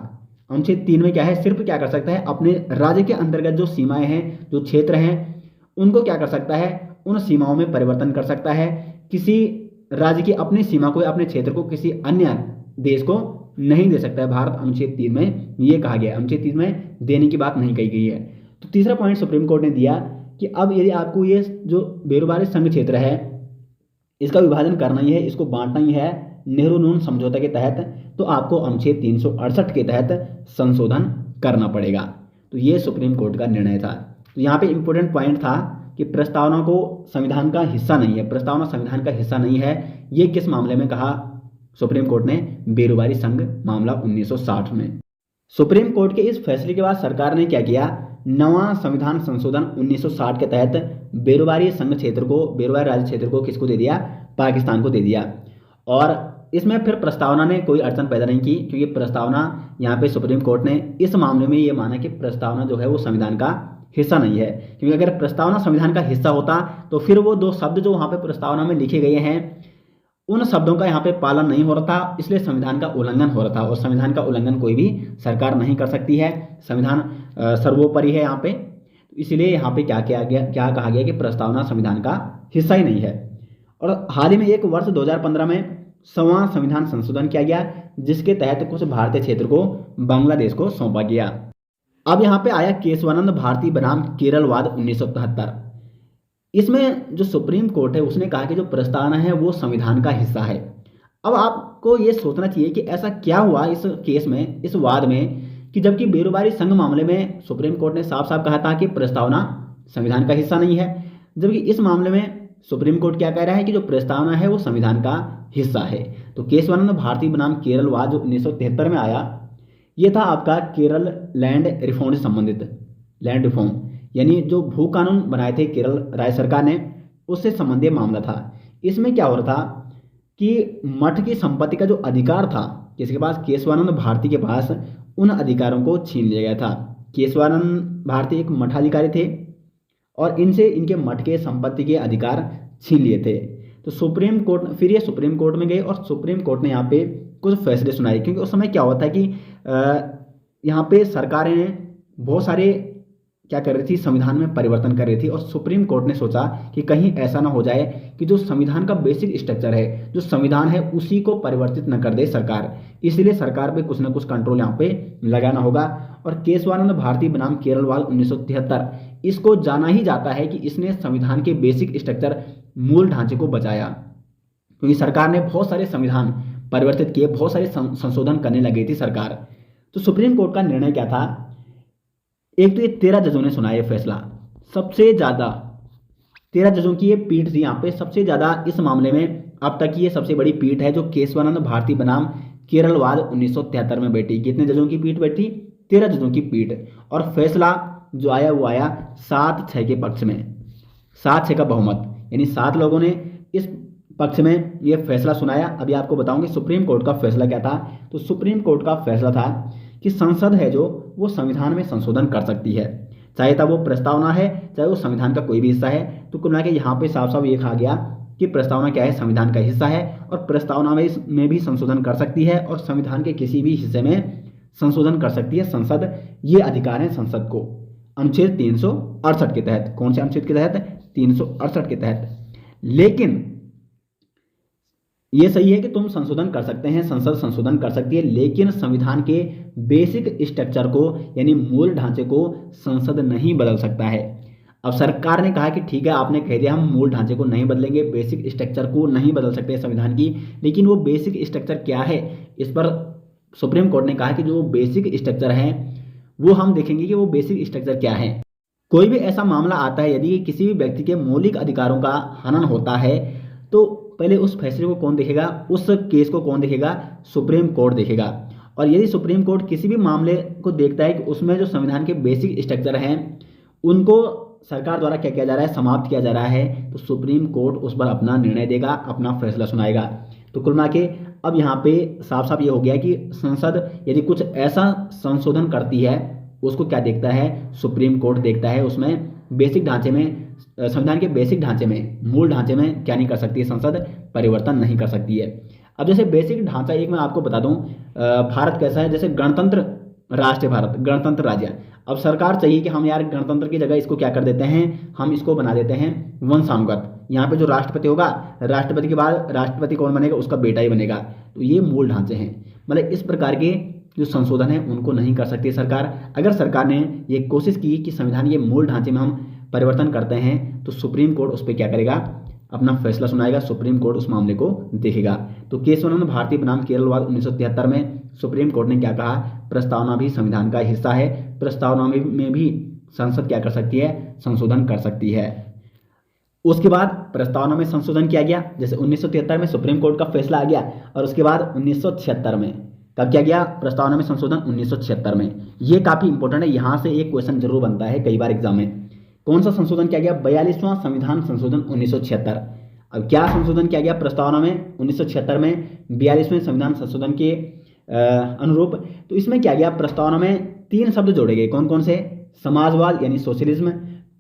अनुच्छेद 3 में क्या है? सिर्फ क्या कर सकता है? अपने राज्य के अंतर्गत जो सीमाएं हैं, जो क्षेत्र हैं, उनको क्या कर सकता है? उन सीमाओं में परिवर्तन कर सकता है। किसी राज्य की अपनी सीमा को, अपने क्षेत्र को किसी अन्य देश को नहीं दे सकता है भारत। अनुच्छेद 3 में ये कहा गया है। अनुच्छेद 3 में देने की बात नहीं कही गई है। तो तीसरा पॉइंट सुप्रीम कोर्ट ने दिया कि अब यदि आपको ये जो बेरोजगारी संघ क्षेत्र है, इसका विभाजन करना ही है, इसको बांटना ही है नेहरू नून समझौते के तहत, तो आपको अनुच्छेद 368 के तहत संशोधन करना पड़ेगा। तो ये सुप्रीम कोर्ट का निर्णय था। तो यहाँ पे इंपॉर्टेंट पॉइंट था कि प्रस्तावना को संविधान का हिस्सा नहीं है, प्रस्तावना संविधान का हिस्सा नहीं है। ये किस मामले में कहा सुप्रीम कोर्ट ने? बेरोजगारी संघ मामला 1960 में। सुप्रीम कोर्ट के इस फैसले के बाद सरकार ने क्या किया? नवा संविधान संशोधन 1960 के तहत बेरोजगारी संघ क्षेत्र को, बेरोजगारी राज्य क्षेत्र को किसको दे दिया? पाकिस्तान को दे दिया। और इसमें फिर प्रस्तावना ने कोई अड़चन पैदा नहीं की, क्योंकि प्रस्तावना यहाँ पे सुप्रीम कोर्ट ने इस मामले में ये माना कि प्रस्तावना जो है वो संविधान का हिस्सा नहीं है। क्योंकि अगर प्रस्तावना संविधान का हिस्सा होता तो फिर वो दो शब्द जो वहाँ पे प्रस्तावना में लिखे गए हैं, उन शब्दों का यहाँ पे पालन नहीं हो रहा था, इसलिए संविधान का उल्लंघन हो रहा था। और संविधान का उल्लंघन कोई भी सरकार नहीं कर सकती है। संविधान सर्वोपरि है यहाँ पे। इसलिए यहाँ पे क्या किया गया, क्या कहा गया कि प्रस्तावना संविधान का हिस्सा ही नहीं है। और हाल ही में एक वर्ष 2015 में 6वां संविधान संशोधन किया गया, जिसके तहत कुछ भारतीय क्षेत्र को बांग्लादेश को सौंपा गया। अब यहाँ पे आया केशवानंद भारती बनाम केरलवाद 1973। इसमें जो सुप्रीम कोर्ट है उसने कहा कि जो प्रस्तावना है वो संविधान का हिस्सा है। अब आपको ये सोचना चाहिए कि ऐसा क्या हुआ इस केस में, इस वाद में, कि जबकि बेरोजगारी संघ मामले में सुप्रीम कोर्ट ने साफ साफ कहा था कि प्रस्तावना संविधान का हिस्सा नहीं है, जबकि इस मामले में सुप्रीम कोर्ट क्या कह रहा है कि जो प्रस्तावना है वो संविधान का हिस्सा है। तो केशवानंद भारती बनाम केरलवाद जो 1973 में आया, ये था आपका केरल लैंड रिफॉर्म से संबंधित। लैंड रिफॉर्म यानी जो भू कानून बनाए थे केरल राज्य सरकार ने, उससे संबंधित मामला था। इसमें क्या हो रहा था कि मठ की संपत्ति का जो अधिकार था किसके पास? केशवानंद भारती के पास, उन अधिकारों को छीन लिया गया था। केशवानंद भारती एक मठाधिकारी थे और इनसे इनके मठ के संपत्ति के अधिकार छीन लिए थे। तो सुप्रीम कोर्ट, फिर ये सुप्रीम कोर्ट में गए और सुप्रीम कोर्ट ने यहाँ पे कुछ फैसले सुनाए। क्योंकि उस समय क्या होता है कि यहाँ पे सरकारें बहुत सारे क्या कर रही थी, संविधान में परिवर्तन कर रही थी। और सुप्रीम कोर्ट ने सोचा कि कहीं ऐसा ना हो जाए कि जो संविधान का बेसिक स्ट्रक्चर है, जो संविधान है, उसी को परिवर्तित न कर दे सरकार। इसलिए सरकार पे कुछ ना कुछ कंट्रोल यहाँ पे लगाना होगा। और केशवानंद भारती बनाम केरलवाद 1973, इसको जाना ही जाता है कि इसने संविधान के बेसिक स्ट्रक्चर, मूल ढांचे को बचाया। क्योंकि सरकार ने बहुत सारे संविधान परिवर्तित किए, बहुत सारे संशोधन करने लगी थी सरकार। तो सुप्रीम कोर्ट का निर्णय क्या था? एक तो ये 13 जजों ने सुना ये फैसला। सबसे ज़्यादा 13 जजों की ये पीठ थी यहाँ पे। सबसे ज़्यादा इस मामले में अब तक की ये सबसे बड़ी पीठ है जो केशवानंद भारती बनाम केरलवाद 1973 में बैठी। कितने जजों की पीठ बैठी? 13 जजों की पीठ। और फैसला जो आया वो आया 7-6 के पक्ष में। 7-6 का बहुमत, यानी 7 लोगों ने इस पक्ष में ये फैसला सुनाया। अभी आपको बताऊंगी सुप्रीम कोर्ट का फैसला क्या था। तो सुप्रीम कोर्ट का फैसला था कि संसद है जो वो संविधान में संशोधन कर सकती है, चाहे तब वो प्रस्तावना है, चाहे वो संविधान का कोई भी हिस्सा है। तो कुल मिला के यहाँ पे साफ साफ ये कहा गया कि प्रस्तावना क्या है? संविधान का हिस्सा है और प्रस्तावना में भी संशोधन कर सकती है और संविधान के किसी भी हिस्से में संशोधन कर सकती है संसद। ये अधिकार है संसद को अनुच्छेद 368 के तहत। कौन से अनुच्छेद के तहत? 368 के तहत। लेकिन ये सही है कि तुम संशोधन कर सकते हैं, संसद संशोधन कर सकती है, लेकिन संविधान के बेसिक स्ट्रक्चर को यानी मूल ढांचे को संसद नहीं बदल सकता है। अब सरकार ने कहा कि ठीक है, आपने कह दिया हम मूल ढांचे को नहीं बदलेंगे, बेसिक स्ट्रक्चर को नहीं बदल सकते संविधान की, लेकिन वो बेसिक स्ट्रक्चर क्या है, इस पर सुप्रीम कोर्ट ने कहा कि जो बेसिक स्ट्रक्चर है वो हम देखेंगे कि वो बेसिक स्ट्रक्चर क्या है। कोई भी ऐसा मामला आता है यदि किसी भी व्यक्ति के मौलिक अधिकारों का हनन होता है तो पहले उस फैसले को कौन देखेगा, उस केस को कौन देखेगा, सुप्रीम कोर्ट देखेगा। और यदि सुप्रीम कोर्ट किसी भी मामले को देखता है कि उसमें जो संविधान के बेसिक स्ट्रक्चर हैं उनको सरकार द्वारा क्या किया जा रहा है, समाप्त किया जा रहा है, तो सुप्रीम कोर्ट उस पर अपना निर्णय देगा, अपना फैसला सुनाएगा। तो कुल मिला के अब यहाँ पे साफ साफ ये हो गया कि संसद यदि कुछ ऐसा संशोधन करती है उसको क्या देखता है, सुप्रीम कोर्ट देखता है। उसमें बेसिक ढांचे में, संविधान के बेसिक ढांचे में, मूल ढांचे में क्या नहीं कर सकती है संसद, परिवर्तन नहीं कर सकती है। अब जैसे बेसिक ढांचा एक मैं आपको बता दूं, भारत कैसा है, जैसे गणतंत्र राष्ट्र, भारत गणतंत्र राज्य। अब सरकार चाहिए कि हम यार गणतंत्र की जगह इसको क्या कर देते हैं, हम इसको बना देते हैं वंशानुगत। यहाँ पे जो राष्ट्रपति होगा, राष्ट्रपति के बाद राष्ट्रपति कौन बनेगा, उसका बेटा ही बनेगा। तो ये मूल ढांचे हैं, मतलब इस प्रकार के जो संशोधन है उनको नहीं कर सकती सरकार। अगर सरकार ने ये कोशिश की कि संविधान के मूल ढांचे में हम परिवर्तन करते हैं तो सुप्रीम कोर्ट उस पर क्या करेगा, अपना फैसला सुनाएगा, सुप्रीम कोर्ट उस मामले को देखेगा। तो केशवानंद भारती बनाम केरलवाद 1973 में सुप्रीम कोर्ट ने क्या कहा, प्रस्तावना भी संविधान का हिस्सा है, प्रस्तावना में भी संसद क्या कर सकती है, संशोधन कर सकती है। उसके बाद प्रस्तावना में संशोधन किया गया, जैसे 1973 में सुप्रीम कोर्ट का फैसला आ गया, और उसके बाद 1976 में कब किया गया, प्रस्तावना में संशोधन 1976 में। ये काफी इंपॉर्टेंट है, यहाँ से एक क्वेश्चन जरूर बनता है कई बार एग्जाम में। कौन सा संशोधन किया गया, 42वां संविधान संशोधन 1976। अब क्या संशोधन किया गया प्रस्तावना में 1976 में 42वें संविधान संशोधन के अनुरूप, तो इसमें क्या गया, प्रस्तावना में 3 शब्द जोड़े गए। कौन कौन से, समाजवाद यानी सोशलिज्म,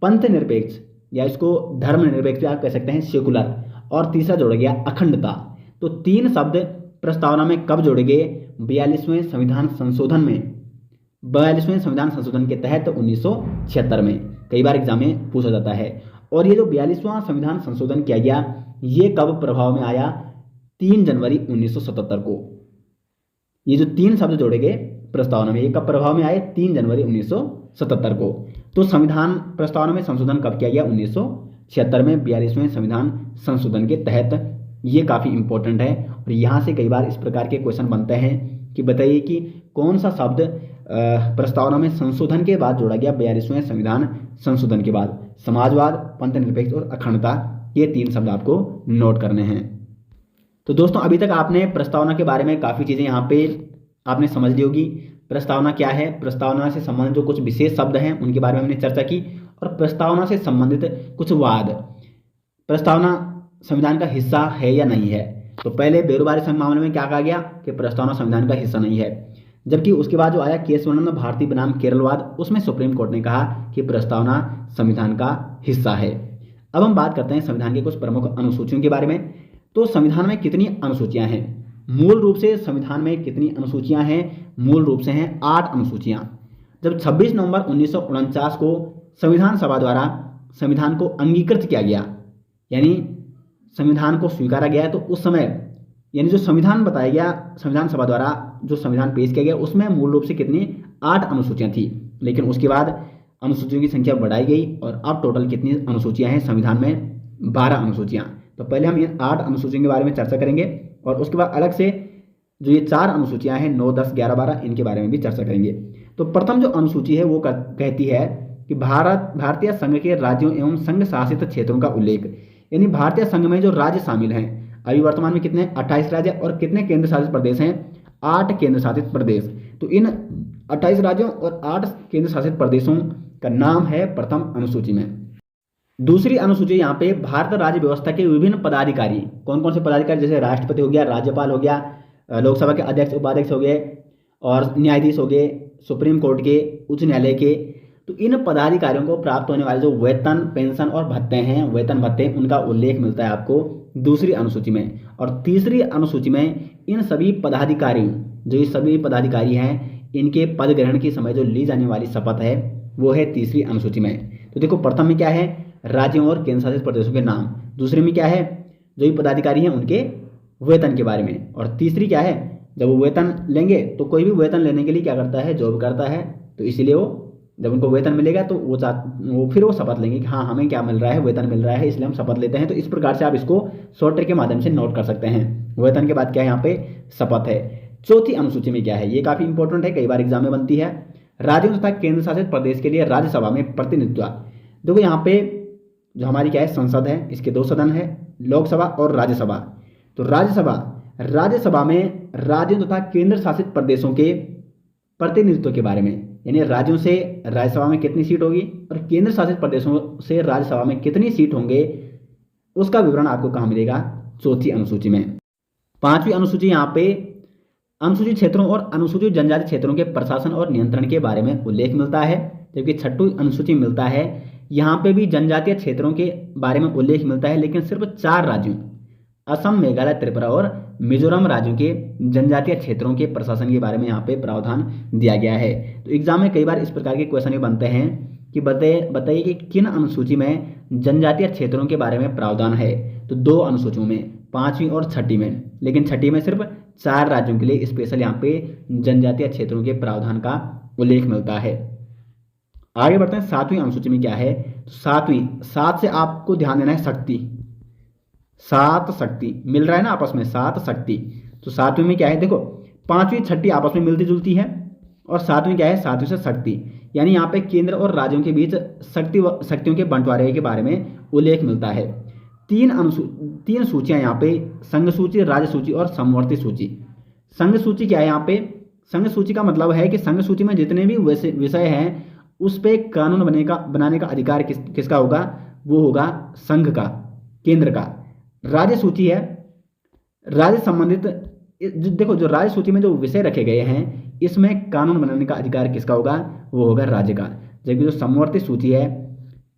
पंथ निरपेक्ष या इसको धर्म निरपेक्ष आप कह सकते हैं, सेकुलर, और तीसरा जोड़ा गया अखंडता। तो 3 शब्द प्रस्तावना में कब जोड़े गए, 42वें संविधान संशोधन में, 42वें संविधान संशोधन के तहत 1976 में। कई बार एग्जाम में पूछा जाता है। और ये जो 42वां संविधान संशोधन किया गया ये कब प्रभाव में आया, 3 जनवरी 1977 को। ये जो 3 शब्द जोड़े गए प्रस्तावना में, ये कब प्रभाव में आए, 3 जनवरी 1977 को। तो संविधान प्रस्तावना में संशोधन कब किया गया, 1976 में 42वें संविधान संशोधन के तहत। ये काफ़ी इंपॉर्टेंट है और यहाँ से कई बार इस प्रकार के क्वेश्चन बनते हैं कि बताइए कि कौन सा शब्द प्रस्तावना में संशोधन के बाद जोड़ा गया, 42वें संविधान संशोधन के बाद। समाजवाद, पंथ निरपेक्ष और अखंडता, ये 3 शब्द आपको नोट करने हैं। तो दोस्तों अभी तक आपने प्रस्तावना के बारे में काफ़ी चीज़ें यहाँ पे आपने समझ ली होगी। प्रस्तावना क्या है, प्रस्तावना से संबंधित जो कुछ विशेष शब्द हैं उनके बारे में हमने चर्चा की, और प्रस्तावना से संबंधित कुछ वाद, प्रस्तावना संविधान का हिस्सा है या नहीं है। तो पहले बेरोजगारी संघ मामले में क्या कहा गया कि प्रस्तावना संविधान का हिस्सा नहीं है, जबकि उसके बाद जो आया केशवानंद भारती बनाम केरलवाद, उसमें सुप्रीम कोर्ट ने कहा कि प्रस्तावना संविधान का हिस्सा है। अब हम बात करते हैं संविधान के कुछ प्रमुख अनुसूचियों के बारे में। तो संविधान में कितनी अनुसूचियां हैं, मूल रूप से संविधान में कितनी अनुसूचियां हैं, मूल रूप से हैं 8 अनुसूचियां। जब 26 नवंबर 1949 को संविधान सभा द्वारा संविधान को अंगीकृत किया गया, यानी संविधान को स्वीकारा गया, तो उस समय यानी जो संविधान बताया गया संविधान सभा द्वारा, जो संविधान पेश किया गया उसमें मूल रूप से कितनी 8 अनुसूचियां थी। लेकिन उसके बाद अनुसूचियों की संख्या बढ़ाई गई और अब टोटल कितनी अनुसूचियां हैं संविधान में, 12 अनुसूचियां। तो पहले हम इन 8 अनुसूचियों के बारे में चर्चा करेंगे और उसके बाद अलग से जो ये 4 अनुसूचियां हैं 9, 10, 11, 12 इनके बारे में भी चर्चा करेंगे। तो प्रथम जो अनुसूची है वो कहती है कि भारतीय संघ के राज्यों एवं संघ शासित क्षेत्रों का उल्लेख, यानी भारतीय संघ में जो राज्य शामिल हैं, अभी वर्तमान में कितने 28 राज्य और कितने केंद्र शासित प्रदेश हैं, 8 केंद्र शासित प्रदेश। तो इन 28 राज्यों और 8 केंद्र शासित प्रदेशों का नाम है प्रथम अनुसूची में। दूसरी अनुसूची यहाँ पे भारत राज्य व्यवस्था के विभिन्न पदाधिकारी, कौन कौन से पदाधिकारी, जैसे राष्ट्रपति हो गया, राज्यपाल हो गया, लोकसभा के अध्यक्ष उपाध्यक्ष हो गए और न्यायाधीश हो गए, सुप्रीम कोर्ट के, उच्च न्यायालय के। तो इन पदाधिकारियों को प्राप्त होने वाले जो वेतन, पेंशन और भत्ते हैं, वेतन भत्ते, उनका उल्लेख मिलता है आपको दूसरी अनुसूची में। और तीसरी अनुसूची में इन सभी पदाधिकारियों, जो ये सभी पदाधिकारी हैं, इनके पद ग्रहण के समय जो ली जाने वाली शपथ है वो है तीसरी अनुसूची में। तो देखो प्रथम में क्या है, राज्यों और केंद्र शासित प्रदेशों के नाम। दूसरे में क्या है, जो भी पदाधिकारी हैं उनके वेतन के बारे में। और तीसरी क्या है, जब वो वेतन लेंगे तो कोई भी वेतन लेने के लिए क्या करता है, जॉब करता है, तो इसीलिए वो जब उनको वेतन मिलेगा तो वो फिर वो शपथ लेंगे कि हाँ हमें क्या मिल रहा है, वेतन मिल रहा है, इसलिए हम शपथ लेते हैं। तो इस प्रकार से आप इसको शॉर्ट ट्रिक के माध्यम से नोट कर सकते हैं। वेतन के बाद क्या है, यहाँ पे शपथ है। चौथी अनुसूची में क्या है, ये काफी इंपॉर्टेंट है, कई बार एग्जाम में बनती है। राज्यों तथा केंद्र शासित प्रदेश के लिए राज्यसभा में प्रतिनिधित्व। देखो यहाँ पे जो हमारी क्या है, संसद है, इसके 2 सदन है, लोकसभा और राज्यसभा। तो राज्यसभा में राज्यों तथा केंद्र शासित प्रदेशों के प्रतिनिधित्व के बारे में, यानी राज्यों से राज्यसभा में कितनी सीट होगी और केंद्र शासित प्रदेशों से राज्यसभा में कितनी सीट होंगे, उसका विवरण आपको कहाँ मिलेगा, चौथी अनुसूची में। पांचवी अनुसूची, यहाँ पे अनुसूचित क्षेत्रों और अनुसूचित जनजाति क्षेत्रों के प्रशासन और नियंत्रण के बारे में उल्लेख मिलता है। जबकि छठी अनुसूची मिलता है, यहाँ पे भी जनजातीय क्षेत्रों के बारे में उल्लेख मिलता है, लेकिन सिर्फ 4 राज्यों असम, मेघालय, त्रिपुरा और मिजोरम राज्यों के जनजातीय क्षेत्रों के प्रशासन के बारे में यहाँ पे प्रावधान दिया गया है। तो एग्जाम में कई बार इस प्रकार के क्वेश्चन भी बनते हैं कि बताइए कि किन अनुसूची में जनजातीय क्षेत्रों के बारे में प्रावधान है। तो 2 अनुसूचियों में, 5वीं और 6ठी में, लेकिन 6ठी में सिर्फ 4 राज्यों के लिए स्पेशल यहाँ पे जनजातीय क्षेत्रों के प्रावधान का उल्लेख मिलता है। आगे बढ़ते हैं, 7वीं अनुसूची में क्या है। तो 7 से आपको ध्यान देना है, शक्ति, 7 शक्ति मिल रहा है ना आपस में, 7 शक्ति। तो 7वीं में क्या है, देखो 5वीं 6ठी आपस में मिलती जुलती है और 7वीं क्या है, 7वीं से शक्ति, यानी यहाँ पे केंद्र और राज्यों के बीच शक्तियों के बंटवारे के बारे में उल्लेख मिलता है। 3 सूचियां यहाँ पे, संघ सूची, राज्य सूची और समवर्ती सूची। संघ सूची क्या है, यहाँ पे संघ सूची का मतलब है कि संघ सूची में जितने भी विषय हैं उस पे कानून बनाने का अधिकार किसका होगा, वो होगा संघ का, केंद्र का। राज्य सूची है, राज्य संबंधित, देखो जो राज्य सूची में जो विषय रखे गए हैं इसमें कानून बनाने का अधिकार किसका होगा, वो होगा राज्य का। जबकि जो समवर्ती सूची है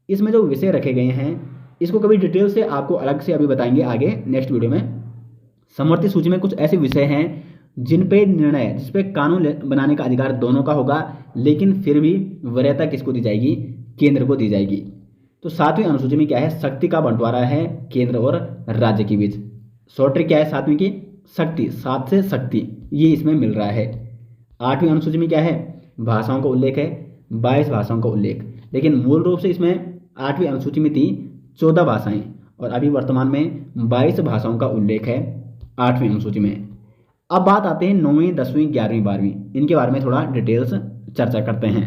इसमें जो विषय रखे गए हैं इसको कभी डिटेल से आपको अलग से अभी बताएंगे आगे नेक्स्ट वीडियो में। समवर्ती सूची में कुछ ऐसे विषय हैं जिन पे निर्णय, जिस पे कानून बनाने का अधिकार दोनों का होगा, लेकिन फिर भी वरीयता किसको दी जाएगी, केंद्र को दी जाएगी। तो 7वीं अनुसूची में क्या है, शक्ति का बंटवारा है केंद्र और राज्य के बीच। शॉर्ट ट्रिक क्या है 7वीं की, शक्ति, 7 से शक्ति, ये इसमें मिल रहा है। 8वीं अनुसूची में क्या है, भाषाओं का उल्लेख है, 22 भाषाओं का उल्लेख, लेकिन मूल रूप से इसमें 8वीं अनुसूची में थी 14 भाषाएं और अभी वर्तमान में 22 भाषाओं का उल्लेख है 8वीं अनुसूची में। अब बात आते हैं 9वीं, 10वीं, 11वीं, 12वीं, इनके बारे में थोड़ा डिटेल्स चर्चा करते हैं।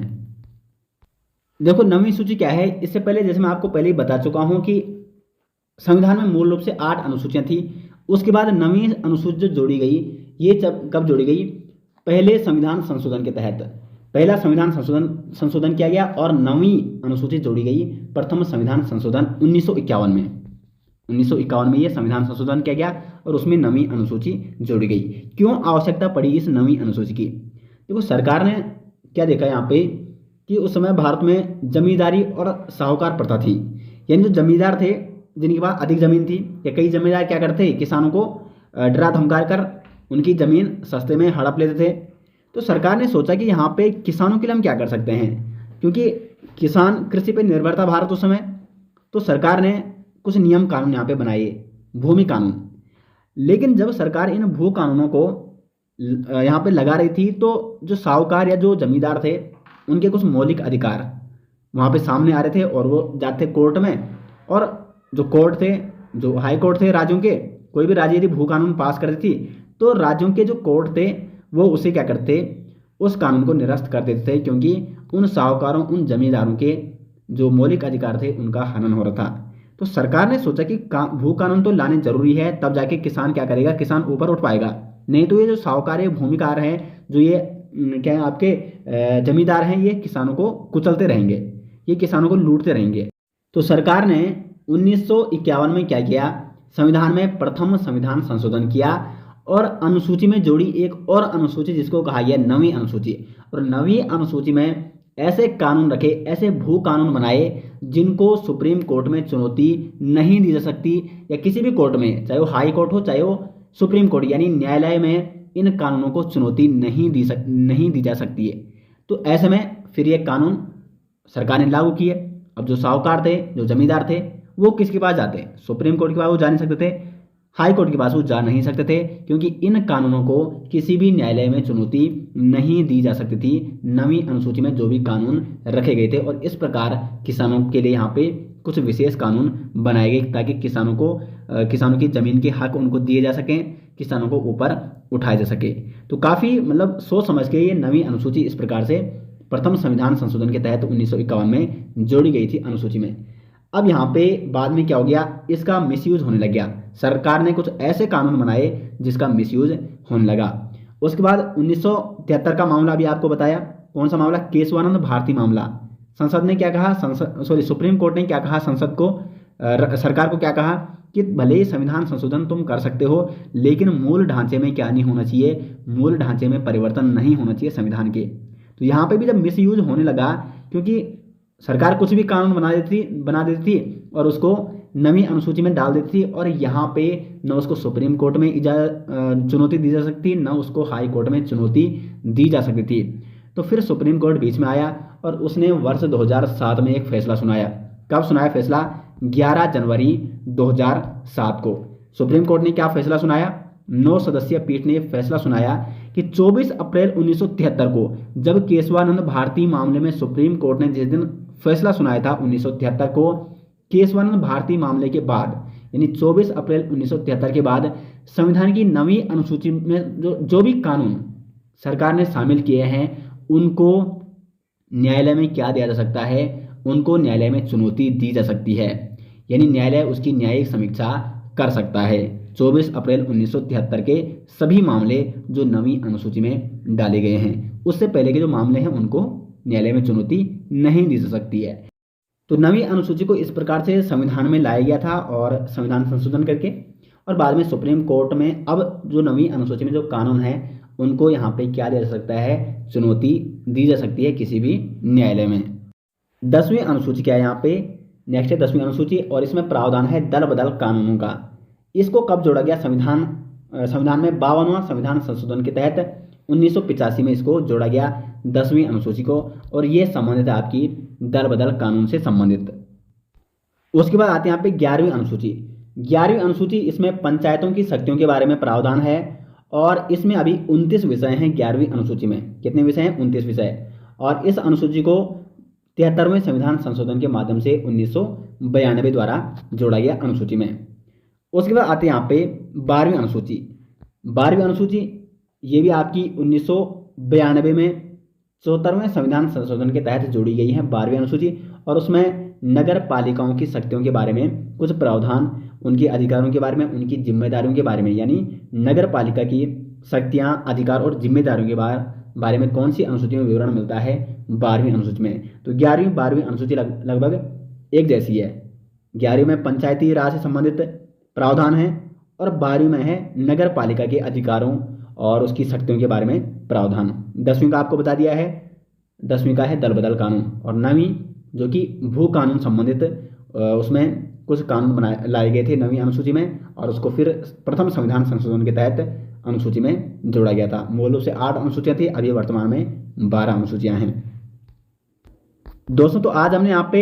देखो 9वीं सूची क्या है, इससे पहले जैसे मैं आपको पहले ही बता चुका हूं कि संविधान में मूल रूप से 8 अनुसूचियां थी। उसके बाद 9वीं अनुसूची जो जोड़ी गई, ये कब जोड़ी गई, पहले संविधान संशोधन के तहत पहला संविधान संशोधन किया गया और 9वीं अनुसूची जोड़ी गई प्रथम संविधान संशोधन 1951 में। 1951 में ये संविधान संशोधन किया गया और उसमें 9वीं अनुसूची जोड़ी गई। क्यों आवश्यकता पड़ी इस 9वीं अनुसूची की, देखो सरकार ने क्या देखा यहाँ पे कि उस समय भारत में जमींदारी और साहूकार प्रथा थी, यानी जो जमींदार थे जिनके पास अधिक जमीन थी, या कई जमींदार क्या करते, किसानों को डरा धमका कर उनकी जमीन सस्ते में हड़प लेते थे। तो सरकार ने सोचा कि यहाँ पे किसानों के लिए हम क्या कर सकते हैं, क्योंकि किसान कृषि पर निर्भर था भारत उस समय। तो सरकार ने कुछ नियम कानून यहाँ पे बनाए, भूमि कानून। लेकिन जब सरकार इन भू कानूनों को यहाँ पे लगा रही थी तो जो साहूकार या जो जमींदार थे उनके कुछ मौलिक अधिकार वहाँ पे सामने आ रहे थे और वो जाते कोर्ट में, और जो कोर्ट थे, जो हाई कोर्ट थे राज्यों के, कोई भी राज्य यदि भू कानून पास करती थी तो राज्यों के जो कोर्ट थे वो उसे क्या करते, उस कानून को निरस्त कर देते थे, क्योंकि उन साहूकारों, उन जमींदारों के जो मौलिक अधिकार थे उनका हनन हो रहा था। तो सरकार ने सोचा कि भू कानून तो लाने जरूरी है, तब जाके किसान क्या करेगा, किसान ऊपर उठ पाएगा। नहीं तो ये जो साहूकार है, भूमिकार हैं, जो ये क्या है आपके जमींदार हैं, ये किसानों को कुचलते रहेंगे, ये किसानों को लूटते रहेंगे। तो सरकार ने 1951 में क्या किया, संविधान में प्रथम संविधान संशोधन किया और अनुसूची में जोड़ी एक और अनुसूची जिसको कहा गया 9वीं अनुसूची। और 9वीं अनुसूची में ऐसे कानून रखे, ऐसे भू कानून बनाए जिनको सुप्रीम कोर्ट में चुनौती नहीं दी जा सकती, या किसी भी कोर्ट में, चाहे वो हाई कोर्ट हो चाहे वो सुप्रीम कोर्ट, यानी न्यायालय में इन कानूनों को चुनौती नहीं दी जा सकती है। तो ऐसे में फिर ये कानून सरकार ने लागू किए। अब जो साहूकार थे, जो जमींदार थे, वो किसके पास जाते? सुप्रीम कोर्ट के पास वो जा नहीं सकते थे, हाई कोर्ट के पास वो जा नहीं सकते थे, क्योंकि इन कानूनों को किसी भी न्यायालय में चुनौती नहीं दी जा सकती थी 9वीं अनुसूची में जो भी कानून रखे गए थे। और इस प्रकार किसानों के लिए यहाँ पे कुछ विशेष कानून बनाए गए ताकि किसानों की ज़मीन के हक उनको दिए जा सकें, किसानों को ऊपर उठाया जा सके। तो काफ़ी मतलब सोच समझ के ये 9वीं अनुसूची इस प्रकार से प्रथम संविधान संशोधन के तहत 1951 में जोड़ी गई थी अनुसूची में। अब यहाँ पे बाद में क्या हो गया, इसका मिसयूज होने लग गया। सरकार ने कुछ ऐसे कानून बनाए जिसका मिसयूज होने लगा। उसके बाद 1973 का मामला भी आपको बताया। कौन सा मामला? केशवानंद भारती मामला। संसद ने क्या कहा, सुप्रीम कोर्ट ने क्या कहा संसद को, सरकार को क्या कहा कि भले ही संविधान संशोधन तुम कर सकते हो, लेकिन मूल ढांचे में क्या नहीं होना चाहिए, मूल ढांचे में परिवर्तन नहीं होना चाहिए संविधान के। तो यहाँ पे भी जब मिसयूज होने लगा, क्योंकि सरकार कुछ भी कानून बना देती थी और उसको 9वीं अनुसूची में डाल देती थी, और यहाँ पे न उसको सुप्रीम कोर्ट में चुनौती दी जा सकती, न उसको हाई कोर्ट में चुनौती दी जा सकती थी। तो फिर सुप्रीम कोर्ट बीच में आया और उसने वर्ष 2007 में एक फैसला सुनाया। कब सुनाया फैसला? 11 जनवरी 2007 को सुप्रीम कोर्ट ने क्या फैसला सुनाया? 9 सदस्यीय पीठ ने फैसला सुनाया कि 24 अप्रैल 1973 को, जब केशवानंद भारती मामले में सुप्रीम कोर्ट ने जिस दिन फैसला सुनाया था 1973 को, केशवानंद भारती मामले के बाद, यानी 24 अप्रैल 1973 के बाद संविधान की 9वीं अनुसूची में जो भी कानून सरकार ने शामिल किए हैं, उनको न्यायालय में क्या दिया जा सकता है? उनको न्यायालय में चुनौती दी जा सकती है, यानी न्यायालय उसकी न्यायिक समीक्षा कर सकता है। 24 अप्रैल 1973 के सभी मामले जो 9वीं अनुसूची में डाले गए हैं, उससे पहले के जो मामले हैं उनको न्यायालय में चुनौती नहीं दी जा सकती है। तो 9वीं अनुसूची को इस प्रकार से संविधान में लाया गया था और संविधान संशोधन करके, और बाद में सुप्रीम कोर्ट में अब जो 9वीं अनुसूची में जो कानून है उनको यहाँ पे क्या दिया जा सकता है? चुनौती दी जा सकती है किसी भी न्यायालय में। 10वीं अनुसूची क्या है यहाँ पे? नेक्स्ट है 10वीं अनुसूची, और इसमें प्रावधान है दल बदल कानूनों का। इसको कब जोड़ा गया? संविधान में 52वां संविधान संशोधन के तहत 1985 में इसको जोड़ा गया 10वीं अनुसूची को, और ये संबंधित है आपकी दल बदल कानून से संबंधित। उसके बाद आते हैं यहाँ पे 11वीं अनुसूची। 11वीं अनुसूची, इसमें पंचायतों की शक्तियों के बारे में प्रावधान है, और इसमें अभी 29 विषय हैं 11वीं अनुसूची में। कितने विषय हैं? 29 विषय। और इस अनुसूची को 73वें संविधान संशोधन के माध्यम से 1992 द्वारा जोड़ा गया अनुसूची में। उसके बाद आते हैं यहाँ पे 12वीं अनुसूची। 12वीं अनुसूची ये भी आपकी 1992 में 74वें संविधान संशोधन के तहत जोड़ी गई है 12वीं अनुसूची, और उसमें नगर पालिकाओं की शक्तियों के बारे में कुछ प्रावधान, उनके अधिकारों के बारे में, उनकी जिम्मेदारियों के बारे में, यानी नगर पालिका की शक्तियां, अधिकार और जिम्मेदारियों के बारे में कौन सी अनुसूची में विवरण मिलता है? 12वीं अनुसूची में। तो 11वीं 12वीं अनुसूची लगभग एक जैसी है। 11वीं में पंचायती राज से संबंधित प्रावधान है, और 12वीं में है नगर पालिका के अधिकारों और उसकी शक्तियों के बारे में प्रावधान। 10वीं का आपको बता दिया है, 10वीं का है दल बदल कानून, और 9वीं जो कि भू कानून संबंधित, उसमें कुछ कानून लाए गए थे 9वीं अनुसूची में, और उसको फिर प्रथम संविधान संशोधन के तहत अनुसूची में जोड़ा गया था। मूल रूप से 8 अनुसूचियाँ थी, अभी वर्तमान में 12 अनुसूचियाँ हैं। दोस्तों, तो आज हमने यहाँ पे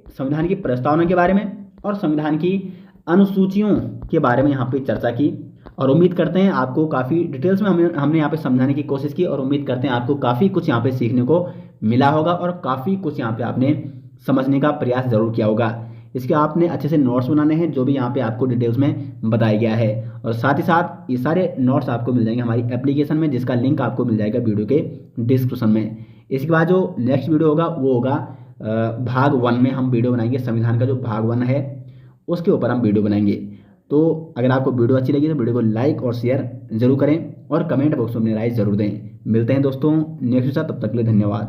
संविधान की प्रस्तावना के बारे में और संविधान की अनुसूचियों के बारे में यहाँ पे चर्चा की, और उम्मीद करते हैं आपको काफ़ी डिटेल्स में हमने यहाँ पे समझाने की कोशिश की, और उम्मीद करते हैं आपको काफ़ी कुछ यहाँ पे सीखने को मिला होगा, और काफ़ी कुछ यहाँ पे आपने समझने का प्रयास जरूर किया होगा। इसके आपने अच्छे से नोट्स बनाने हैं जो भी यहाँ पे आपको डिटेल्स में बताया गया है, और साथ ही साथ ये सारे नोट्स आपको मिल जाएंगे हमारी एप्लीकेशन में, जिसका लिंक आपको मिल जाएगा वीडियो के डिस्क्रिप्शन में। इसके बाद जो नेक्स्ट वीडियो होगा वो होगा भाग 1 में हम वीडियो बनाएंगे। संविधान का जो भाग 1 है उसके ऊपर हम वीडियो बनाएंगे। तो अगर आपको वीडियो अच्छी लगी तो वीडियो को लाइक और शेयर जरूर करें, और कमेंट बॉक्स में अपनी राय जरूर दें। मिलते हैं दोस्तों नेक्स्ट के साथ, तब तक के लिए धन्यवाद।